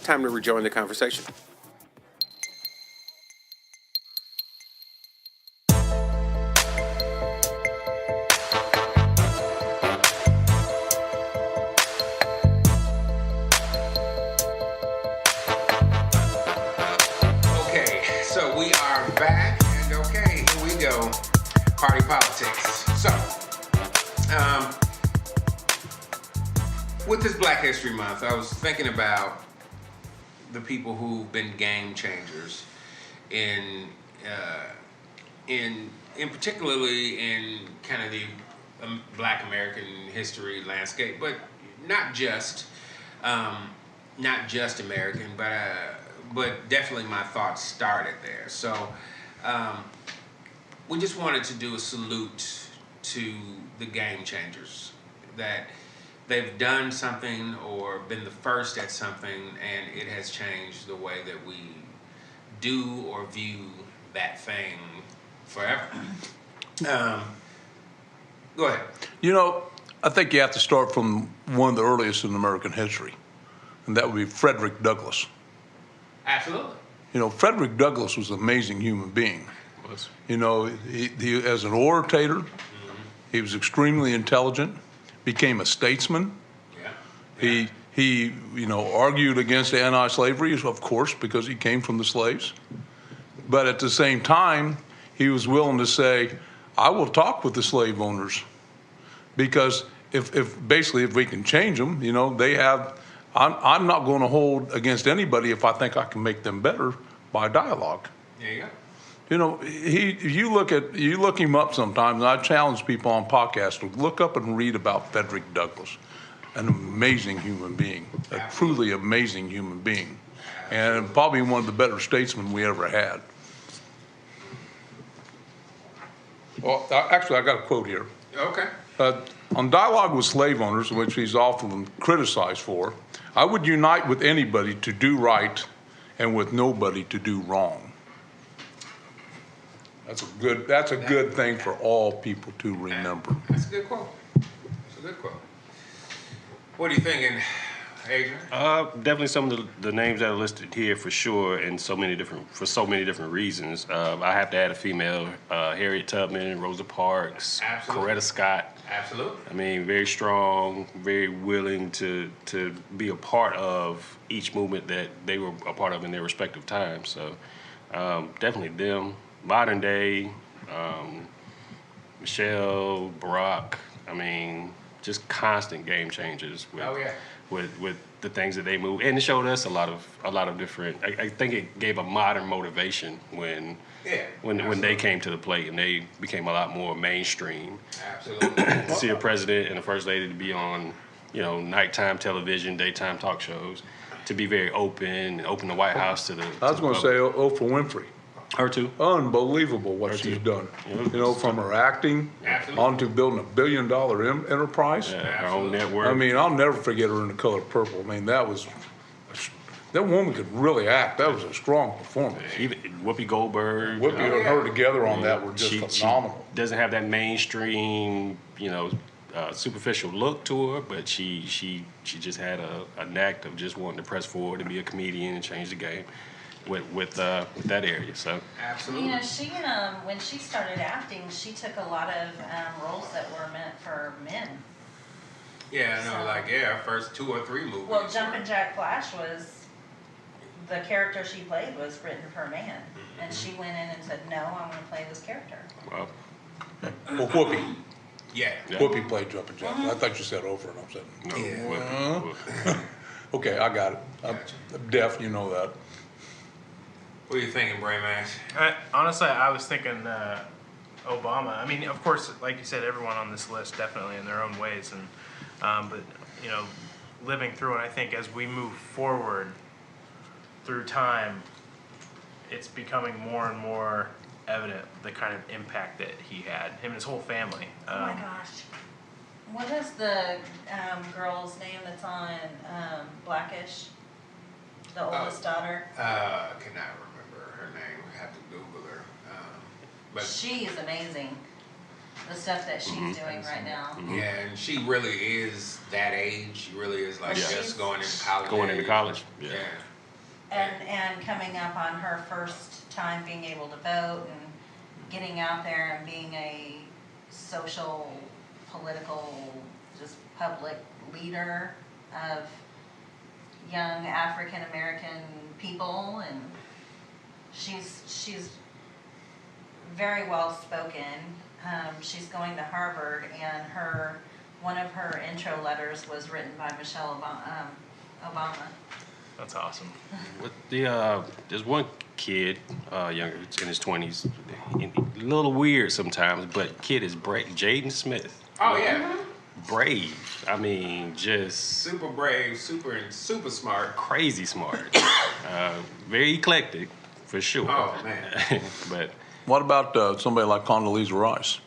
time to rejoin the conversation. Okay, so we are back, and okay, here we go. Party politics. So, with this Black History Month, I was thinking about the people who've been game changers in particularly in kind of the Black American history landscape, but not just American, but definitely my thoughts started there. So we just wanted to do a salute to the game changers, that they've done something or been the first at something, and it has changed the way that we do or view that thing forever. Go ahead. You know, I think you have to start from one of the earliest in American history, and that would be Frederick Douglass. Absolutely. You know, Frederick Douglass was an amazing human being. You know, he as an orator, he was extremely intelligent, became a statesman. Yeah. He argued against anti-slavery, of course, because he came from the slaves. But at the same time, he was willing to say, I will talk with the slave owners, because if we can change them, you know, I'm not going to hold against anybody if I think I can make them better by dialogue. There you go. You know, you look him up sometimes, and I challenge people on podcasts to look up and read about Frederick Douglass, an amazing human being, a truly amazing human being, and probably one of the better statesmen we ever had. Well, actually, I got a quote here. Okay. On dialogue with slave owners, which he's often criticized for, I would unite with anybody to do right and with nobody to do wrong. That's a good thing for all people to remember. That's a good quote. It's a good quote. What are you thinking, Adrian? Definitely some of the names that are listed here for sure, and for so many different reasons. I have to add a female: Harriet Tubman, Rosa Parks, Absolutely. Coretta Scott. Absolutely. I mean, very strong, very willing to be a part of each movement that they were a part of in their respective times. So definitely them. Modern day, Michelle, Barack. I mean, just constant game changers with the things that they move, and it showed us a lot of different. I think it gave a modern motivation when they came to the plate and they became a lot more mainstream. Absolutely. To see a president and a first lady to be on, you know, nighttime television, daytime talk shows, to be very open the White House to the. I was going to say Oprah Winfrey. Her too. Unbelievable what she's done. You know, from her acting on to building $1 billion enterprise. Yeah, her own network. I mean, I'll never forget her in The Color Purple. I mean, that woman could really act. That was a strong performance. Even Whoopi Goldberg. Whoopi and her together on that were just phenomenal. She doesn't have that mainstream, you know, superficial look to her, but she just had a knack of just wanting to press forward and be a comedian and change the game with that area. So Absolutely. You know, she when she started acting, she took a lot of roles that were meant for men. Yeah, I know. Her first 2 or 3 movies. Well, Jumpin' Jack Flash was the character she played was written for a man, and she went in and said, "No, I'm going to play this character." well, Whoopi. Yeah. Whoopi played Jumpin' Jack. I thought you said Oprah, and I'm saying, no, Yeah. Whoopi. okay, I got it. I'm deaf, you know that. What are you thinking, Bray Max? Honestly, I was thinking Obama. I mean, of course, like you said, everyone on this list definitely in their own ways, and but you know, living through it, I think as we move forward through time, it's becoming more and more evident the kind of impact that he had, him and his whole family. Oh my gosh, what is the girl's name that's on Blackish? The oldest daughter. I cannot remember her name. I have to Google her. But she is amazing. The stuff that she's doing right now. yeah, and she really is that age. She really is like just going into college. Going into college. Yeah. And coming up on her first time being able to vote and getting out there and being a social, political, just public leader of young African American people, and she's very well spoken. She's going to Harvard, and one of her intro letters was written by Michelle Obama. That's awesome. With there's one kid, younger, in his 20s, a little weird sometimes, but kid is brave. Jaden Smith. Oh yeah, Brave. I mean, just super brave, super smart. crazy smart. Very eclectic, for sure. Oh man. But What about somebody like Condoleezza Rice?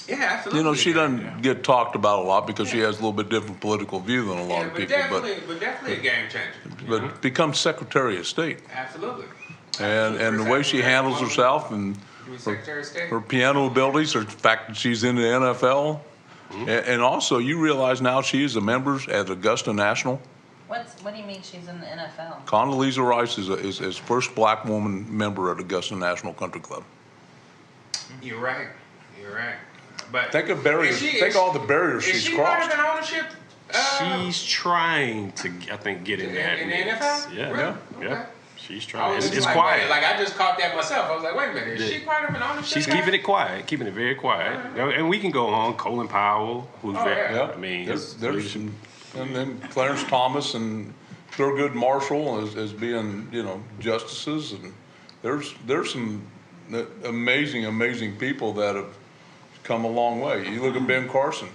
Yeah, absolutely. You know, she doesn't get talked about a lot because she has a little bit different political view than a lot of people. But definitely a game changer. But becomes Secretary of State. Absolutely. And the way she handles herself and Secretary of State. her piano abilities, her fact that she's in the NFL. And also, you realize now she is a member at Augusta National. What do you mean she's in the NFL? Condoleezza Rice is first black woman member at Augusta National Country Club. You're right. You're right. But Think of barriers. Think all the barriers is she's she crossed. part of an ownership? she's trying to, I think, get in that in the mix. NFL? Yeah, Really? yeah. Okay. She's I trying. was It's just like, quiet. wait, like I just caught that myself. I was like, wait a minute, is Yeah. she part of an ownership? She's keeping it quiet, keeping it very quiet. And we can go on. Colin Powell, who's Oh, very, yeah. I mean, there's some, and then Clarence Thomas and Thurgood Marshall as being, justices, and there's some amazing people that have come a long way. You look at Ben Carson,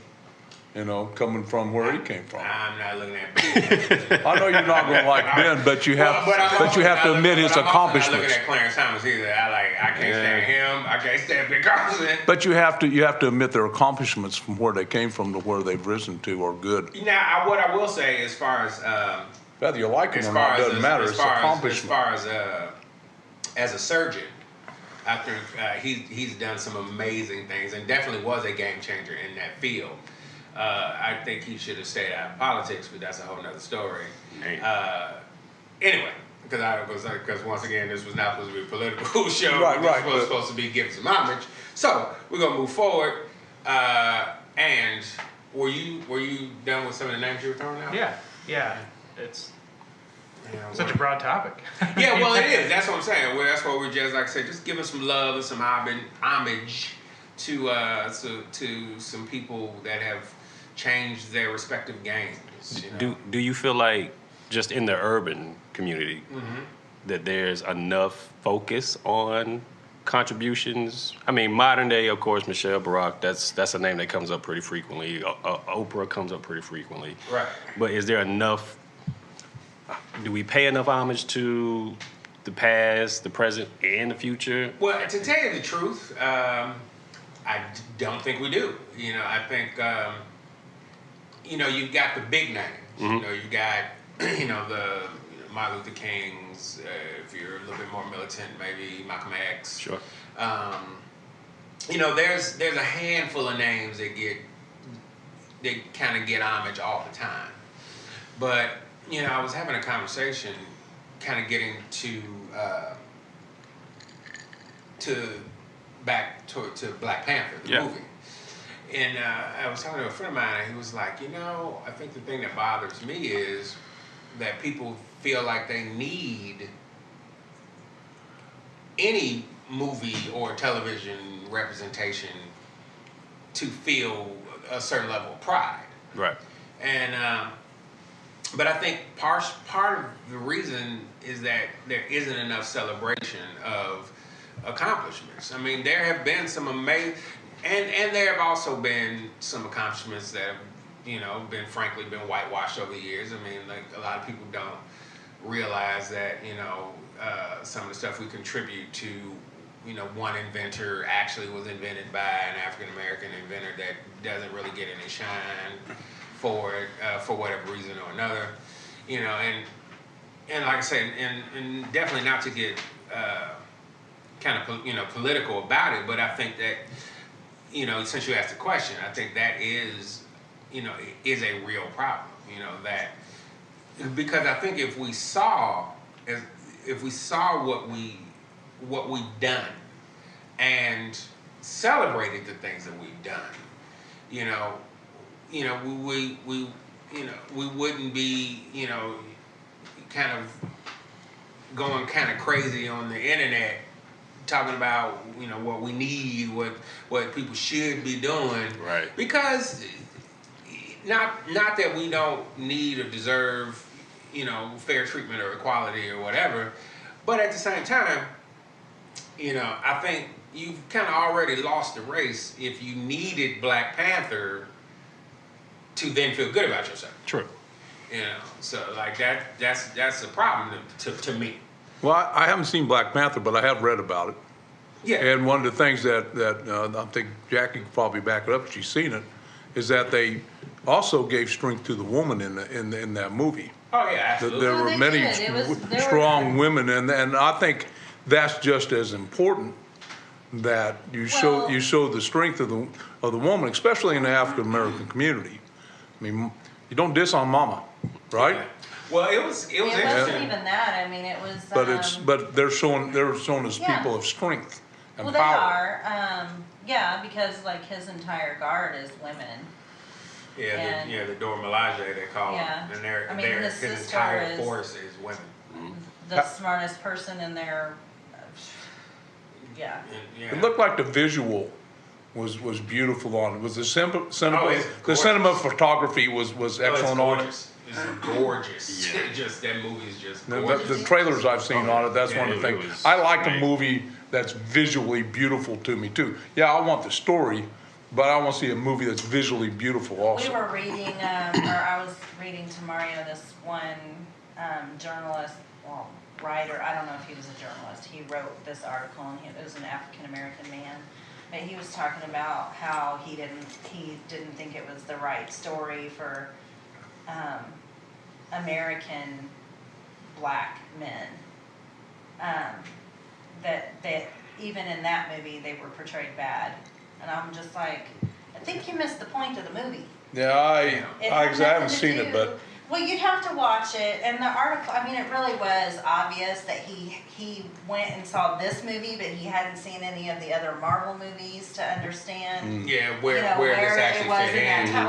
coming from where he came from. I'm not looking at Ben. I know you're not going to like Ben, but you have, I'm to also admit his I'm also not accomplishments. looking at Clarence Thomas either. I can't stand him. I can't stand Ben Carson. But you have to admit their accomplishments from where they came from to where they've risen to are good. Now, what I will say, as far as Whether you like them as or far not as doesn't matter. as It's far accomplishment. as a surgeon, after he's done some amazing things and definitely was a game changer in that field. I think he should have stayed out of politics, but that's a whole nother story. Anyway, because once again, this was not supposed to be a political show. Right, This was supposed to be giving some homage. So we're gonna move forward. And were you done with some of the names you were throwing out? Yeah. It's Yeah, such a broad topic. Yeah, well, it is. That's what I'm saying. Well, that's what we're just, like I said, just giving some love and some homage to some people that have changed their respective games. Do you feel like just in the urban community that there's enough focus on contributions? I mean, modern day, of course, Michelle Barack, that's a name that comes up pretty frequently. Oprah comes up pretty frequently. Right. But is there enough? Do we pay enough homage to the past, the present, and the future? Well, to tell you the truth, I don't think we do. I think, you've got the big names. You've got, the Martin Luther Kings. If you're a little bit more militant, maybe Malcolm X. Sure. There's a handful of names that kind of get homage all the time. But, I was having a conversation kind of getting to Black Panther, the movie. And I was talking to a friend of mine, and he was like, I think the thing that bothers me is that people feel like they need any movie or television representation to feel a certain level of pride. Right. And but I think part of the reason is that there isn't enough celebration of accomplishments. I mean, there have been some amazing, and there have also been some accomplishments that have, been whitewashed over the years. I mean, like a lot of people don't realize that, some of the stuff we contribute to, one inventor actually was invented by an African American inventor that doesn't really get any shine for it, for whatever reason or another, and like I said, and definitely not to get kind of political about it, but I think that since you asked the question, I think that is is a real problem, that because I think if we saw if we saw what we've done and celebrated the things that we've done, you know, we wouldn't be, kind of going kind of crazy on the internet talking about, what we need, what people should be doing. Right. Because not that we don't need or deserve, fair treatment or equality or whatever, but at the same time, I think you've kind of already lost the race if you needed Black Panther to then feel good about yourself. True. So like that's a problem to me. Well, I haven't seen Black Panther, but I have read about it. Yeah. And one of the things that I think Jackie can probably back it up if she's seen it, is that they also gave strength to the woman in that movie. Oh yeah, absolutely. There were many strong women, and I think that's just as important, that you show the strength of the woman, especially in the African American community. I mean, you don't diss on mama, right? Yeah. Well, it was It wasn't interesting. even that. I mean, it was. But they're shown as Yeah. people of strength and Well, they power. are. Yeah, because like his entire guard is women. Yeah, the Dora Milaje they call Yeah. them, and I mean, his his sister entire is- force is women. The smartest person in there. Yeah. And, yeah. It looked like the visual was beautiful on it. Was the cinema it's the gorgeous. cinema photography was Oh, it's excellent on it. gorgeous. It's gorgeous. Yeah. Just that movie is just The gorgeous. trailers I've seen on it, that's Yeah, one of the it things. was I like a great. movie that's visually beautiful to me too. Yeah, I want the story, but I want to see a movie that's visually beautiful We also. were reading, or I was reading to Mario this one journalist, well, writer. I don't know if he was a journalist. He wrote this article, and it was an African American man. But he was talking about how he didn't think it was the right story for American black men. That even in that movie they were portrayed bad, and I'm just like, I think you missed the point of the movie. Yeah, I It had haven't nothing to seen it, do- but Well, you'd have to watch it, and the article, I mean, it really was obvious that he went and saw this movie, but he hadn't seen any of the other Marvel movies to understand, Yeah, where this it actually was fit in that in. time.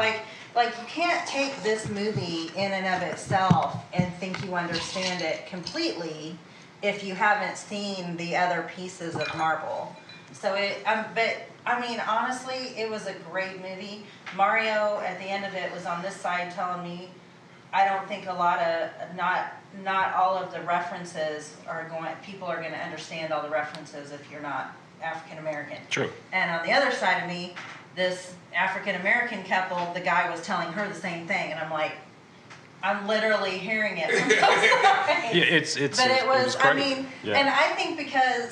Like you can't take this movie in and of itself and think you understand it completely if you haven't seen the other pieces of Marvel. So but I mean, honestly, it was a great movie. Mario at the end of it was on this side telling me, I don't think not all of the references people are going to understand all the references if you're not African American. True. And on the other side of me, this African American couple, the guy was telling her the same thing, and I'm like, I'm literally hearing it from both sides. Yeah, it's. But it was, I great. mean, Yeah. and I think because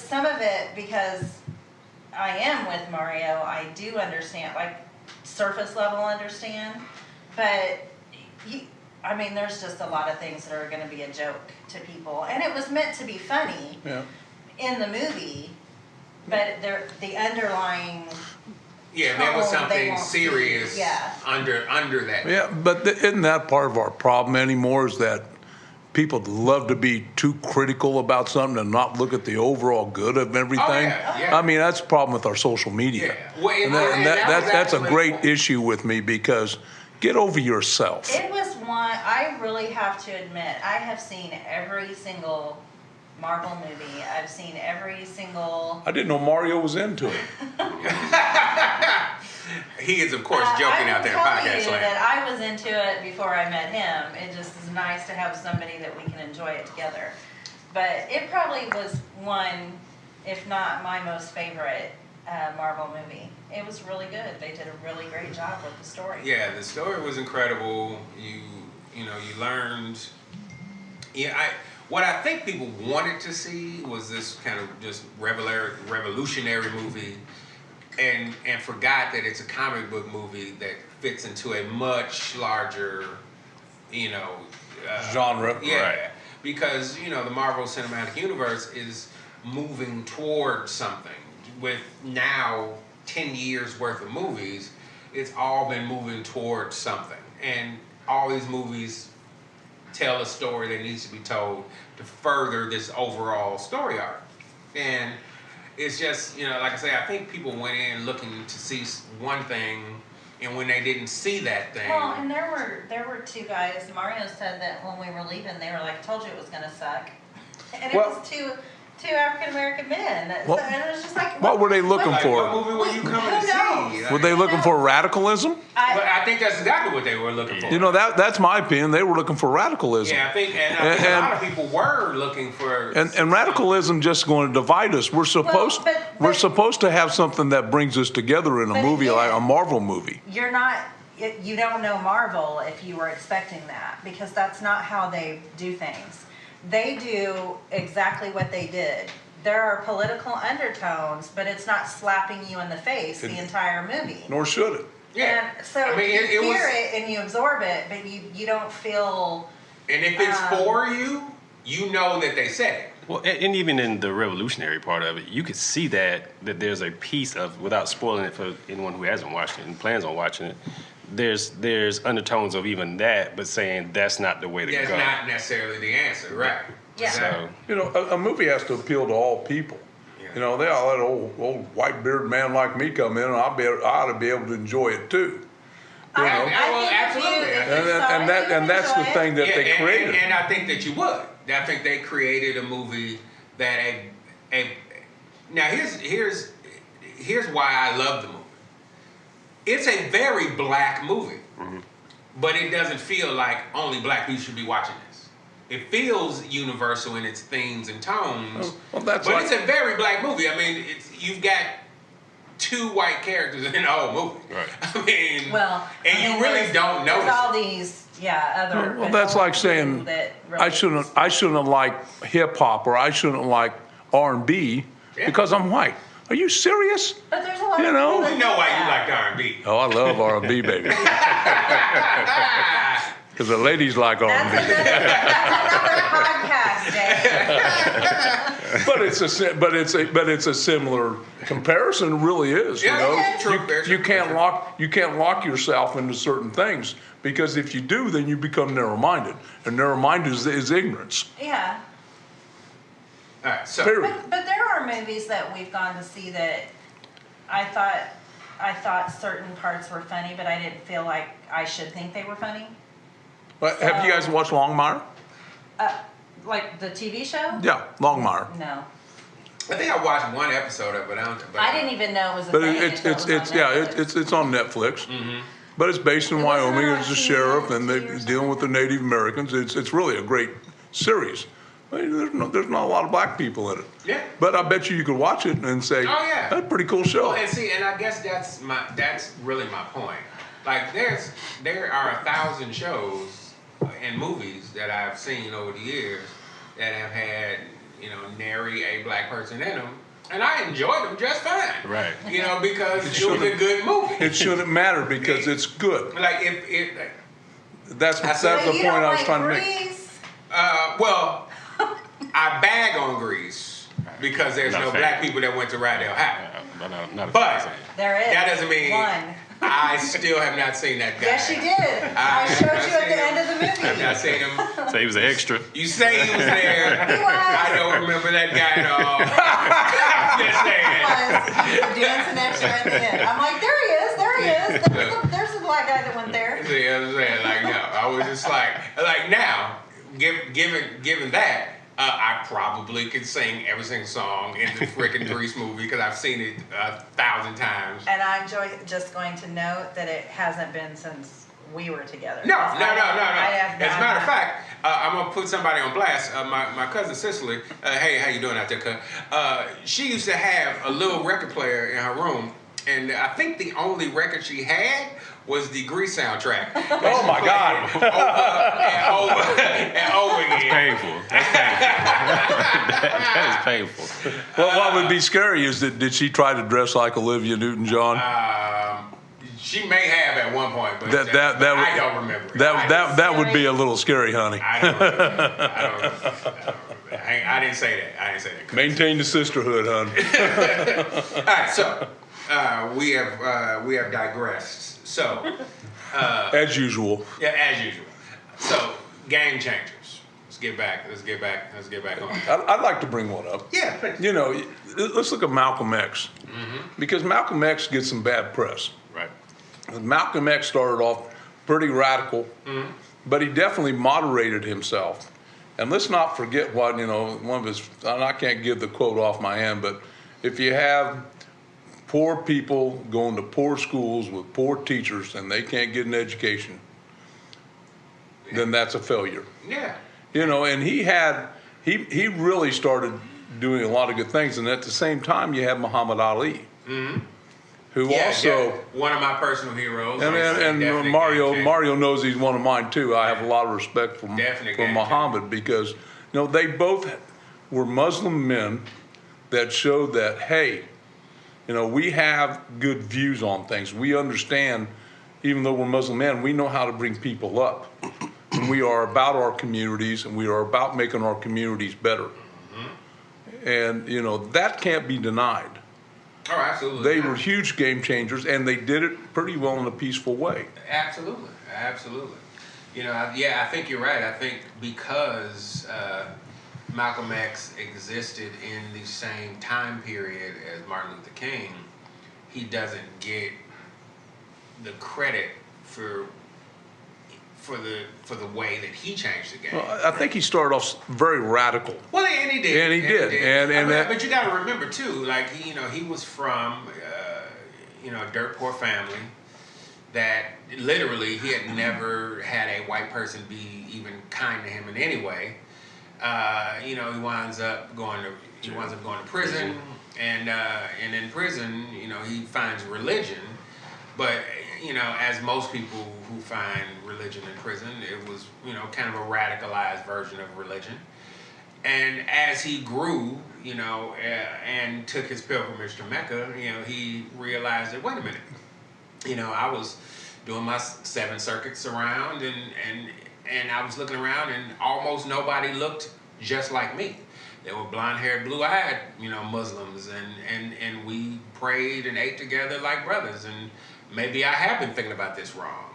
I am with Mario, I do understand, like surface level understand, but I mean, there's just a lot of things that are going to be a joke to people, and it was meant to be funny yeah. in the movie, but the underlying. Yeah, there was they something won't see. serious Yeah. under that. Yeah, but isn't that part of our problem anymore, is that people love to be too critical about something and not look at the overall good of everything? Oh, yeah. I mean, that's the problem with our social media. Yeah. Well, And that was that's a actually- great issue with me, because get over yourself. It was one, I really have to admit, I have seen every single Marvel movie. I've seen every single. I didn't know Mario was into it. He is, of course, joking out there in I will tell podcast you land. that I was into it before I met him. It just is nice to have somebody that we can enjoy it together. But it probably was one, if not my most favorite Marvel movie. It was really good. They did a really great job with the story. Yeah, the story was incredible. You learned. Yeah, what I think people wanted to see was this kind of just revolutionary movie, and forgot that it's a comic book movie that fits into a much larger, Genre. Yeah, Right. because the Marvel Cinematic Universe is moving toward something. With now 10 years worth of movies, it's all been moving towards something, and all these movies tell a story that needs to be told to further this overall story arc. And it's just, like I say, I think people went in looking to see one thing, and when they didn't see that thing. Well, and there were two guys. Mario said that when we were leaving, they were like, "Told you it was gonna suck," and it was two African American men. And it was just like, what were they looking for? What movie were you coming to see? Were they looking for radicalism? I think that's exactly what they were looking for. That's my opinion. They were looking for radicalism. Yeah, I think a lot of people were looking for. And radicalism just going to divide us. We're supposed to have something that brings us together in a movie, like a Marvel movie. You don't know Marvel if you were expecting that, because that's not how they do things. They do exactly what they did. There are political undertones, but it's not slapping you in the face the entire movie. Nor should it. Yeah. And so you hear it and you absorb it, but you don't feel. And if it's for you, you know that they said it. Well, and even in the revolutionary part of it, you could see that there's a piece of, without spoiling it for anyone who hasn't watched it and plans on watching it, there's undertones of even that, but saying that's not the way to go. That's not necessarily the answer, right? Yeah. So, a movie has to appeal to all people. Yeah. They all let an old white bearded man like me come in, and I ought to be able to enjoy it too. Absolutely. And that's the thing that they created. And I think that you would. I think they created a movie that now here's why I love the movie. It's a very black movie, but it doesn't feel like only black people should be watching this. It feels universal in its themes and tones, but it's a very black movie. I mean, you've got two white characters in the whole movie. Right. I mean, you really don't notice. There's all these, other. Well, that's like saying I shouldn't like hip hop, or I shouldn't like R&B because I'm white. Are you serious? But there's a lot of We know why you like R&B. Oh, I love R&B, baby. Because the ladies like R&B. That's another podcast, Dave. But it's a similar comparison. It really is. True. You can't lock yourself into certain things, because if you do, then you become narrow-minded, and narrow-minded is ignorance. Yeah. All right, so. But there are movies that we've gone to see that I thought certain parts were funny, but I didn't feel like I should think they were funny. Have you guys watched Longmire? Like the TV show? Yeah, Longmire. No. I think I watched one episode of it. I didn't even know it was a but thing. it's on Netflix. Mm-hmm. But it's based in Wyoming. It's a sheriff, and they're dealing with the Native Americans. It's really a great series. I mean, there's not a lot of black people in it. Yeah. But I bet you could watch it and say, oh yeah, that's a pretty cool show. Well, and I guess that's really my point. Like there are 1,000 shows and movies that I've seen over the years that have had nary a black person in them, and I enjoyed them just fine. Right. Because it was a good movie. It shouldn't matter because it's good. Like that's the point I was trying to make. Well, I bag on Grease because there's no black people that went to Rydell High. But there is. That doesn't mean one. I still have not seen that guy. Yes, you did. I showed you at the end of the movie. I've not seen him. So he was an extra. You say he was there. He was. I don't remember that guy at all. Just saying. He was dancing extra at the end. I'm like, there he is. There's the black guy that went there. See, I'm saying, like, no. I was just like now, given that, I probably could sing every single song in the freaking Grease movie because I've seen it 1,000 times. And I'm just going to note that it hasn't been since we were together. No. As a matter of fact, I'm gonna put somebody on blast. My cousin Cicely. Hey, how you doing out there, cuz? She used to have a little record player in her room, and I think the only record she had was the Grease soundtrack. Oh my God! Over again. That's painful. That is painful. Well, what would be scary is that did she try to dress like Olivia Newton-John? She may have at one point, but I don't remember. That would be a little scary, honey. I don't remember. I didn't say that. Maintain the sisterhood, hon. All right, so we have digressed. So as usual. Yeah, as usual. So game changers. Let's get back on. I'd like to bring one up. Yeah, please. You know, let's look at Malcolm X. Because Malcolm X gets some bad press. Right. Malcolm X started off pretty radical, but he definitely moderated himself. And let's not forget what, you know, one of his, and I can't give the quote off my hand, but if you have poor people going to poor schools with poor teachers and they can't get an education, then that's a failure. Yeah. You know, and he really started doing a lot of good things. And at the same time, you have Muhammad Ali, who also one of my personal heroes. and Mario knows he's one of mine too. I have a lot of respect for Muhammad because, you know, they both were Muslim men that showed that, hey, you know, we have good views on things. We understand, even though we're Muslim men, we know how to bring people up. And we are about our communities, and we are about making our communities better. And, you know, that can't be denied. Oh, absolutely. They were huge game changers, and they did it pretty well in a peaceful way. Absolutely. You know, I think you're right. I think because Malcolm X existed in the same time period as Martin Luther King, he doesn't get the credit for the way that he changed the game. Well, I think he started off very radical. Well, and he did. And he did. But you got to remember too, like he was from a dirt poor family that literally he had never had a white person be even kind to him in any way. He winds up going to prison, and in prison, he finds religion, but as most people who find religion in prison, it was kind of a radicalized version of religion. And as he grew, and took his pilgrimage to Mecca, he realized that, wait a minute, I was doing my 7 circuits around, and I was looking around, and almost nobody looked just like me. They were blonde-haired, blue-eyed, Muslims, and we prayed and ate together like brothers. And maybe I have been thinking about this wrong.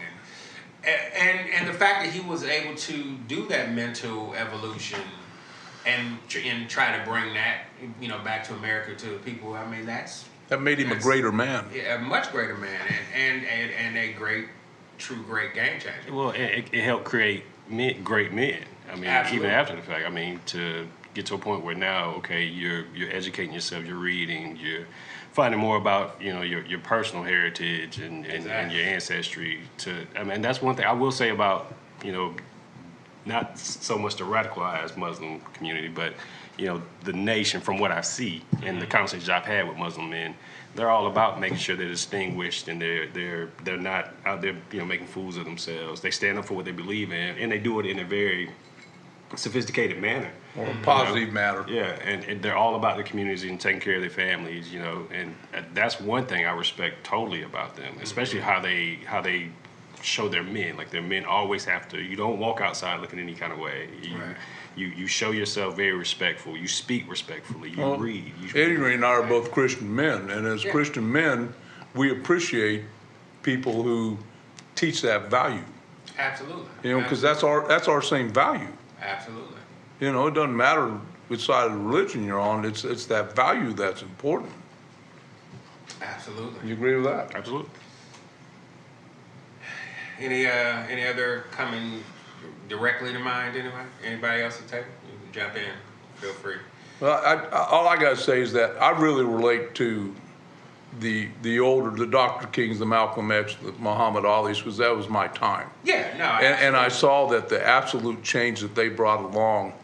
And the fact that he was able to do that mental evolution and try to bring that, back to America, to the people, I mean, that made him a greater man. Yeah, a much greater man, and a great game changer. Well, it helped create great men. I mean, Absolutely. Even after the fact. I mean, to get to a point where now, okay, you're educating yourself, you're reading, you're finding more about your personal heritage and your ancestry. That's one thing I will say about not so much the radicalized Muslim community, but the nation. From what I see and the conversations I've had with Muslim men, they're all about making sure they're distinguished and they're not out there making fools of themselves. They stand up for what they believe in, and they do it in a very sophisticated manner, or a positive manner. Yeah, and they're all about the communities and taking care of their families, and that's one thing I respect totally about them, especially how they show their men. Like, their men always have to. You don't walk outside looking any kind of way. You show yourself very respectful. You speak respectfully. You read. Eddie and I are both Christian men, and as Christian men, we appreciate people who teach that value. Absolutely. Because that's our same value. Absolutely. It doesn't matter which side of the religion you're on. It's that value that's important. Absolutely. You agree with that? Absolutely. Any other coming directly to mind? Anybody else at the table? You can jump in. Feel free. Well, all I got to say is that I really relate to the Dr. Kings, the Malcolm X, the Muhammad Ali's, because that was my time. Yeah, no. And I saw that the absolute change that they brought along,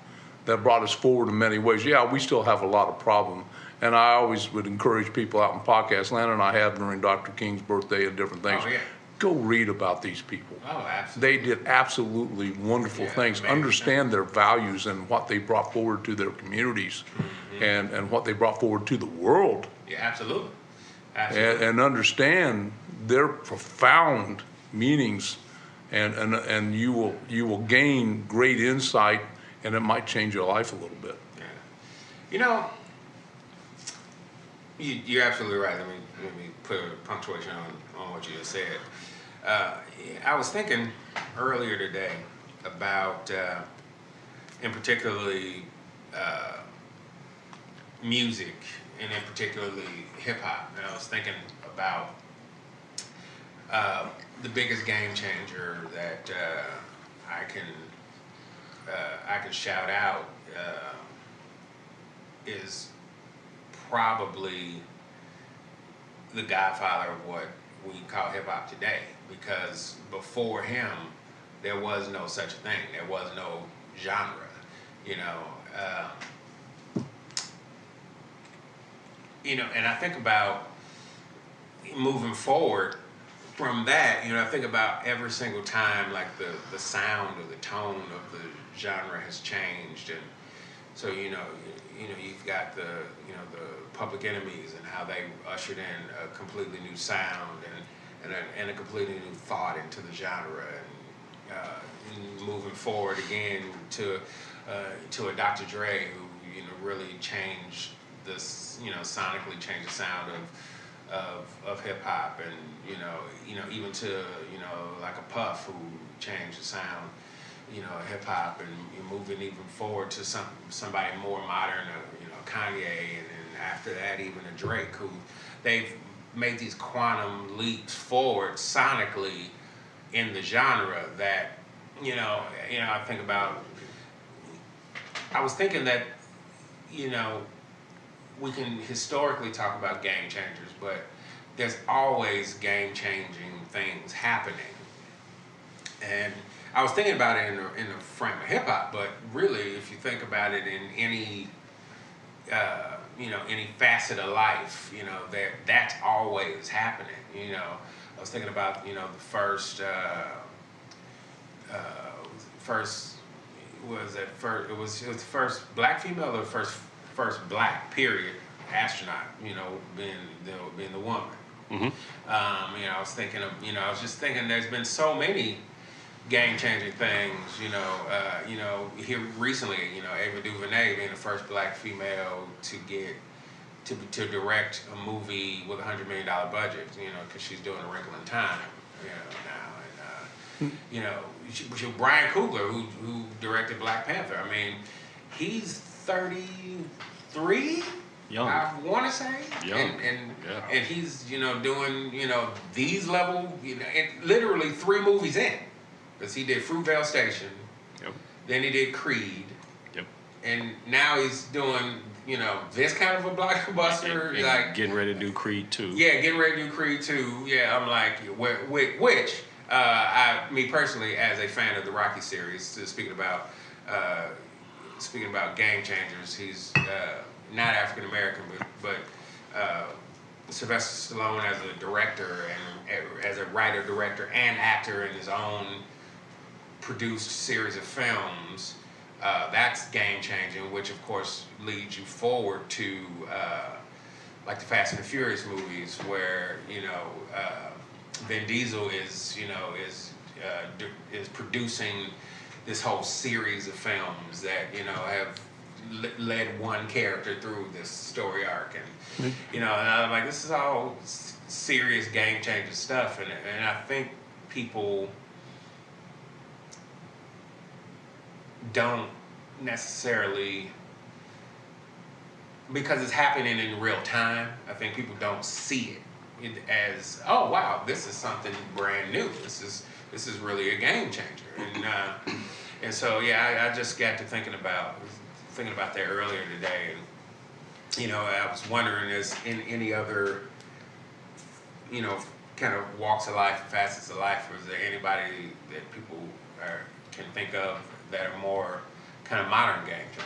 that brought us forward in many ways. Yeah, we still have a lot of problems. And I always would encourage people out in podcast land, and I have during Dr. King's birthday and different things. Oh, yeah. Go read about these people. Oh, absolutely. They did absolutely wonderful things. Understand their values and what they brought forward to their communities, and what they brought forward to the world. Yeah, absolutely. And understand their profound meanings, and you will gain great insight, and it might change your life a little bit. Yeah. You're absolutely right. Let me put a punctuation on what you just said. I was thinking earlier today, about, in particularly music, and in particularly hip hop. And I was thinking about the biggest game changer that I can shout out is probably the godfather of what we call hip hop today, because before him there was no such thing. There was no genre, you know. And I think about moving forward from that. I think about every single time, like the sound or the tone of the genre has changed, and so you've got the Public Enemies and how they ushered in a completely new sound and a completely new thought into the genre, and moving forward again to a Dr. Dre who really changed this, sonically changed the sound of hip hop, and even to like a Puff who changed the sound of hip hop, and you're moving even forward to somebody more modern, Kanye, and then after that even a Drake, who they've made these quantum leaps forward sonically in the genre that I think about. I was thinking that we can historically talk about game changers, but there's always game changing things happening. And I was thinking about it in the frame of hip hop, but really, if you think about it in any any facet of life, that's always happening. I was thinking about the it was the first black female, or first black period astronaut, being the woman. Mm-hmm. I was thinking of, I was just thinking there's been so many game-changing things, here recently, Ava DuVernay being the first black female to get to direct a movie with $100 million budget, because she's doing A Wrinkle in Time, now, and Brian Coogler, who directed Black Panther. I mean, he's 33. Young. I want to say, Young. And he's doing these level, literally 3 movies in, because he did Fruitvale Station, yep. Then he did Creed, yep. And now he's doing this kind of a blockbuster, and like getting ready to do Creed 2. Yeah, getting ready to do Creed 2. Yeah, I'm like, which me personally, as a fan of the Rocky series, speaking about game changers, he's not African American, but Sylvester Stallone as a director and as a writer, director, and actor in his own produced series of films, that's game changing, which of course leads you forward to like the Fast and the Furious movies, where Vin Diesel is producing this whole series of films that have led one character through this story arc, and and I'm like, this is all serious game changing stuff, and I think people don't necessarily, because it's happening in real time, I think people don't see it as, oh wow, this is something brand new. This is really a game changer, and so yeah, I just got to thinking about that earlier today, and I was wondering, is in any other kind of walks of life, facets of life, or is there anybody that people can think of that are more kind of modern game changers?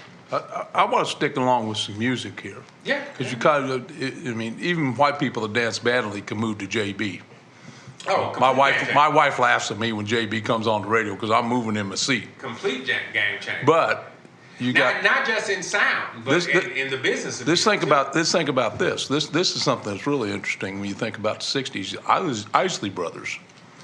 I want to stick along with some music here. Yeah. Because you kind of, even white people that dance badly can move to JB. Oh, my wife laughs at me when JB comes on the radio because I'm moving in my seat. Complete game changer. But you got not just in sound, but in the business of Think about this. This is something that's really interesting when you think about the '60s. Isley Brothers.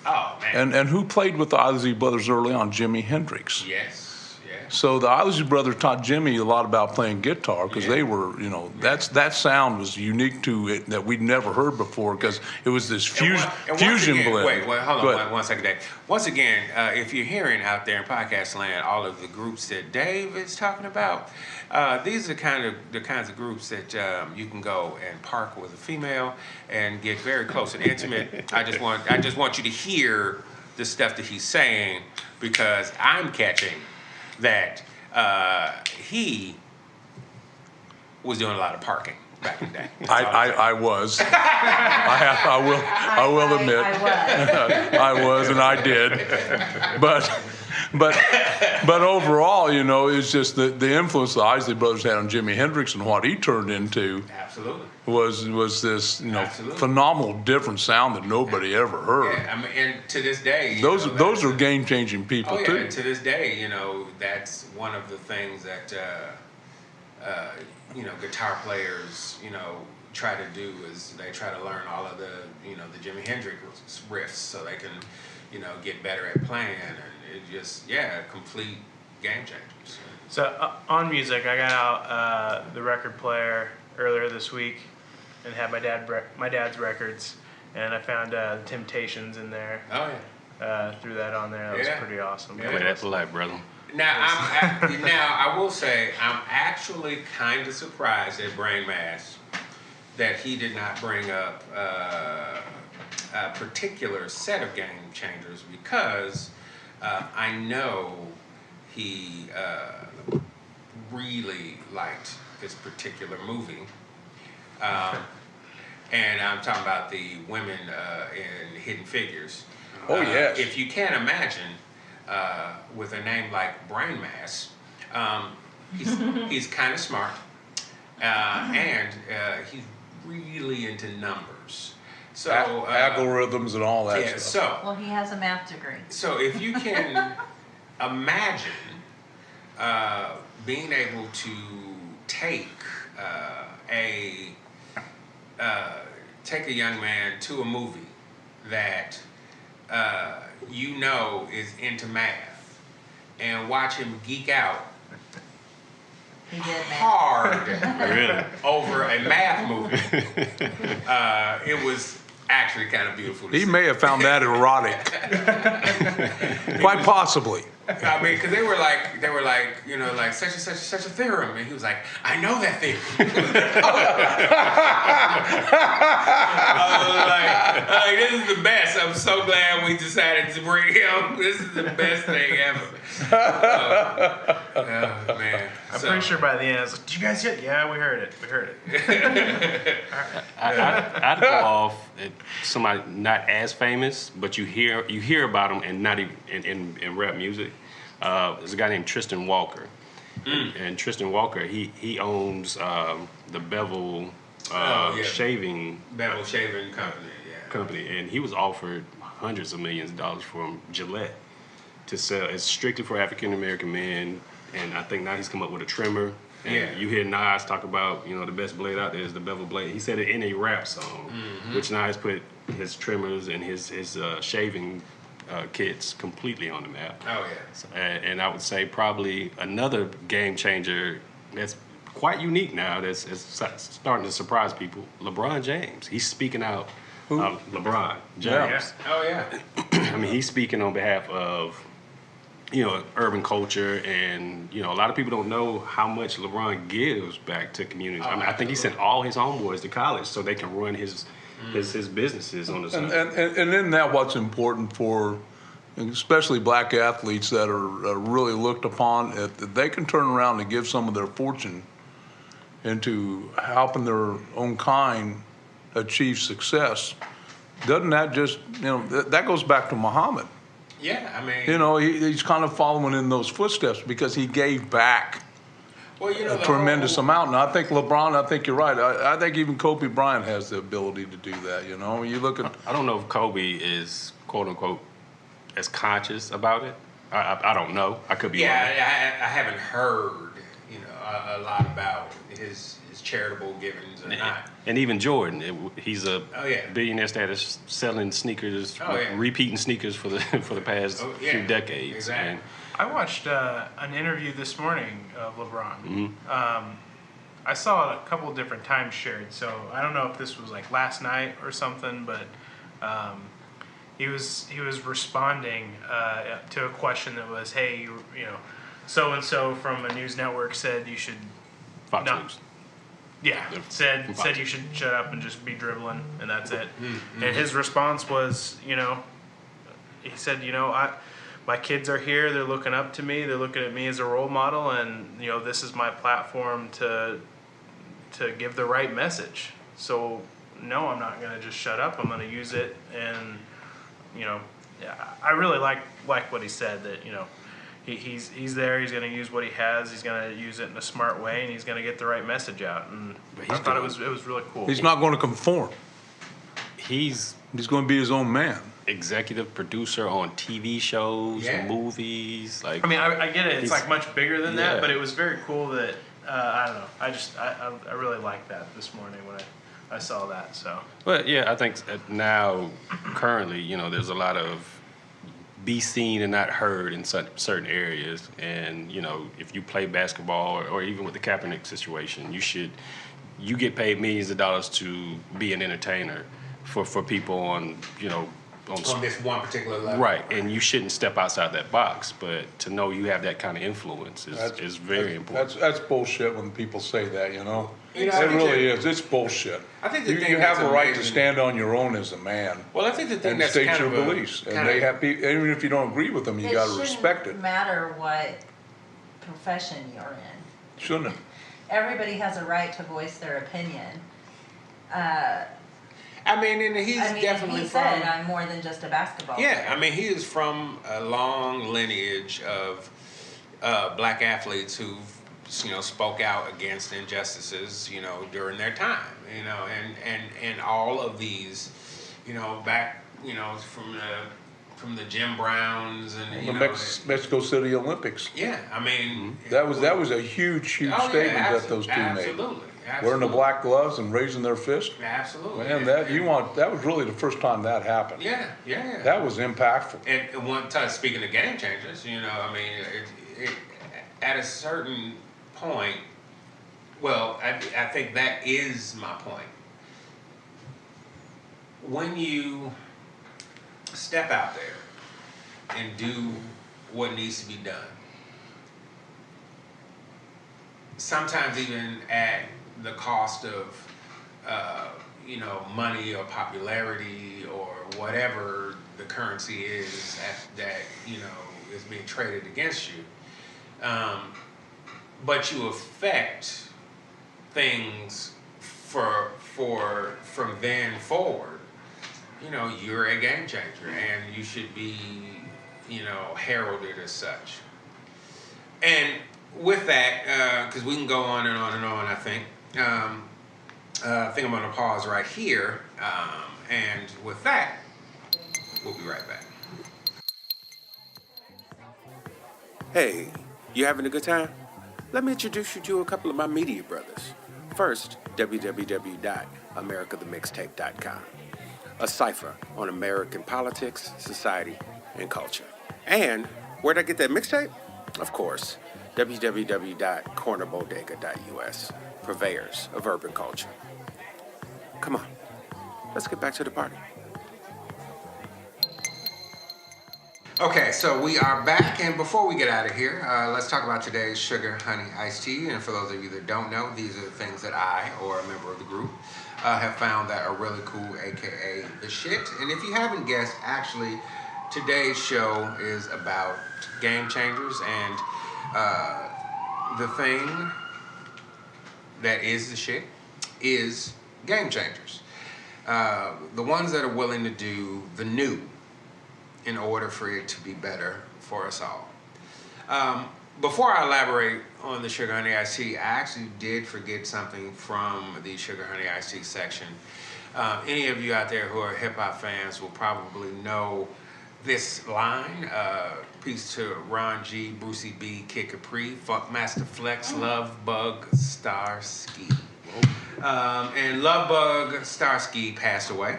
Oh man. And who played with the Isley Brothers early on? Jimi Hendrix. Yes. Yeah. So the Isley Brothers taught Jimmy a lot about playing guitar because they were, that sound was unique to it that we'd never heard before because it was this fusion blend. Wait, hold on one second, Dave. Once again, if you're hearing out there in podcast land all of the groups that Dave is talking about, these are the kinds of groups that you can go and park with a female and get very close and intimate. I just want you to hear the stuff that he's saying because I'm catching that he was doing a lot of parking back in the day. I was. I will admit. I was, and I did. But overall, it's just the influence the Isley Brothers had on Jimi Hendrix and what he turned into. Absolutely. Was this phenomenal different sound that nobody ever heard. Yeah, I mean, and to this day, those are game changing people too. And to this day, that's one of the things that guitar players try to do is they try to learn all of the the Jimi Hendrix riffs so they can get better at playing, and it just complete game changers. So on music, I got out the record player earlier this week and had my dad's records, and I found the Temptations in there. Oh yeah. Threw that on there. That was pretty awesome. Yeah. Play that for life, brother. Now I will say I'm actually kind of surprised at Brain Mass that he did not bring up a particular set of game changers because I know he really liked this particular movie. And I'm talking about the women in Hidden Figures. Oh, yes. If you can't imagine, with a name like Brain Mass, he's kind of smart, and he's really into numbers. So algorithms and all that stuff. Well, he has a math degree. So if you can imagine being able to take a young man to a movie that is into math and watch him geek out He did, man. hard Really? over a math movie, it was actually kind of beautiful to He see. may have found that erotic. Quite possibly. I mean, because they were like such and such a theorem, and he was like, I know that theorem. I was like, this is the best. I'm so glad we decided to bring him. This is the best thing ever. Oh man. I'm pretty sure by the end I was like, did you guys hear it? Yeah, we heard it. I'd go off at somebody not as famous, but you hear about them and not even in rap music. There's a guy named Tristan Walker, and Tristan Walker he owns the Bevel shaving company, and he was offered hundreds of millions of dollars from Gillette to sell. It's strictly for African American men, and I think now he's come up with a trimmer. And you hear Nas talk about, the best blade out there is the Bevel blade. He said it in a rap song, which Nas put his trimmers and his shaving kits completely on the map. Oh yeah. And I would say probably another game changer that's quite unique now that's starting to surprise people. LeBron James. He's speaking out. Who? LeBron James. Yeah. Oh yeah. I mean, he's speaking on behalf of urban culture, and a lot of people don't know how much LeBron gives back to communities. I mean, I think he sent all his homeboys to college so they can run his businesses on the side. And isn't that what's important for, especially black athletes that are really looked upon? If they can turn around and give some of their fortune into helping their own kind achieve success, doesn't that just, that goes back to Muhammad. Yeah, I mean, he's kind of following in those footsteps because he gave back a tremendous amount. And I think LeBron, I think you're right. I think even Kobe Bryant has the ability to do that. You look at. I don't know if Kobe is quote unquote as conscious about it. I don't know. I could be wrong. Yeah, I haven't heard a lot about his charitable givings or not. And even Jordan, he's a billionaire status, selling sneakers, repeating sneakers for the past few decades. Exactly. And I watched an interview this morning of LeBron. I saw a couple of different times shared, so I don't know if this was like last night or something, but he was responding to a question that was, "Hey, you know, so and so from a news network said you should Fox not." News. Yeah, said you should shut up and just be dribbling, and that's it. And his response was, you know, he said, you know, my kids are here. They're looking up to me. They're looking at me as a role model, and you know, this is my platform to give the right message. So no, I'm not going to just shut up. I'm going to use it, and you know, I really like what he said. That you know, he's there. He's going to use what he has. He's going to use it in a smart way, and he's going to get the right message out. And I thought it was really cool. He's not going to conform. He's going to be his own man. Executive producer on TV shows, Yeah. movies. Like, I mean, I get it. It's like much bigger than Yeah. that, but it was very cool that I don't know. I really liked that this morning when I saw that. So. but yeah, I think now, currently, you know, there's a lot of be seen and not heard in certain areas. And you know, if you play basketball or even with the Kaepernick situation, you get paid millions of dollars to be an entertainer for people on, you know, On this one particular level. right, and you shouldn't step outside that box. But to know you have that kind of influence is very important. That's bullshit when people say that, you know. You know, I It think really that- is. It's bullshit. I think the thing you have that's a right to amazing- stand on your own as a man. Well, I think the thing And that's state kind your of a- beliefs, and kind they of- have people. Even if you don't agree with them, you got to respect it. Shouldn't matter what profession you're in. Shouldn't it? Everybody has a right to voice their opinion. I mean, and he's definitely he from. said, I'm more than just a basketball Yeah, player. I mean, he is from a long lineage of black athletes who, you know, spoke out against injustices, you know, during their time, you know, and all of these, you know, back, you know, from the Jim Browns and you The know, Mexico City Olympics. yeah, I mean, That was a huge oh, yeah, statement that those two made. absolutely. Wearing the black gloves and raising their fist. Absolutely. Man, that was really the first time that happened. Yeah. That was impactful. And one time, speaking of game changers, you know, I mean, it at a certain point, well, I think that is my point. When you step out there and do what needs to be done, sometimes even at the cost of, you know, money or popularity or whatever the currency is that you know is being traded against you, but you affect things from then forward. You know, you're a game changer, and you should be, you know, heralded as such. And with that, because we can go on and on and on, I think I'm going to pause right here. And with that, we'll be right back. Hey, you having a good time? Let me introduce you to a couple of my media brothers. First, www.americathemixtape.com, a cipher on American politics, society, and culture. And where'd I get that mixtape? Of course, www.cornerbodega.us, purveyors of urban culture. Come on, let's get back to the party. Okay, so we are back, and before we get out of here, let's talk about today's Sugar Honey Iced Tea. And for those of you that don't know, these are the things that I, or a member of the group, have found that are really cool, aka the shit. And if you haven't guessed, actually, today's show is about game changers, and the thing that is the shit is game changers. The ones that are willing to do the new in order for it to be better for us all. Before I elaborate on the Sugar Honey Iced Tea, I actually did forget something from the Sugar Honey Iced Tea section. Any of you out there who are hip-hop fans will probably know this line. Peace to Ron G, Brucey B, Kid Capri, Funkmaster Flex, Love Bug Starsky. And Love Bug Starsky passed away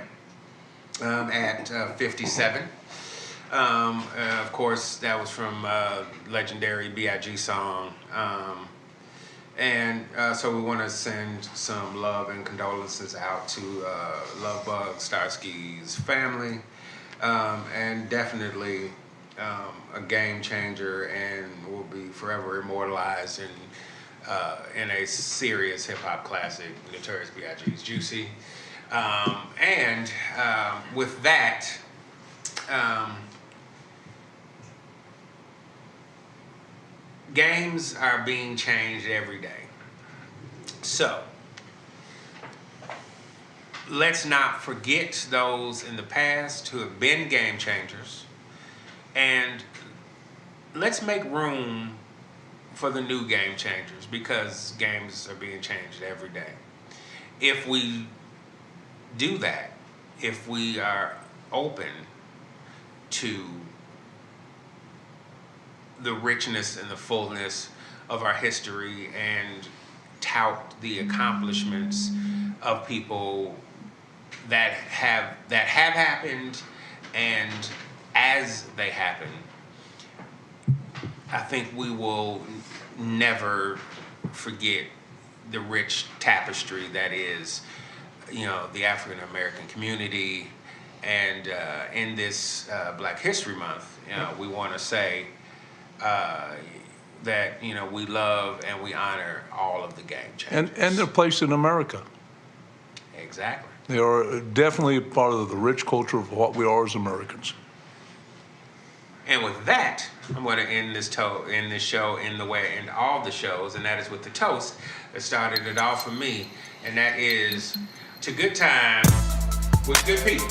at 57. Of course, that was from legendary B.I.G. song. So we want to send some love and condolences out to Lovebug Starsky's family, and definitely a game changer, and will be forever immortalized in a serious hip hop classic, Notorious B.I.G.'s Juicy. With that, games are being changed every day. So, let's not forget those in the past who have been game changers, and let's make room for the new game changers, because games are being changed every day. If we do that, if we are open to the richness and the fullness of our history and tout the accomplishments of people that have happened, and as they happen, I think we will never forget the rich tapestry that is, the African American community. And in this Black History Month, we want to say that we love and we honor all of the game changers. And their place in America. Exactly. They are definitely a part of the rich culture of what we are as Americans. And with that, I'm going to end this show in the way I end all the shows, and that is with the toast that started it all for me, and that is to good time with good people.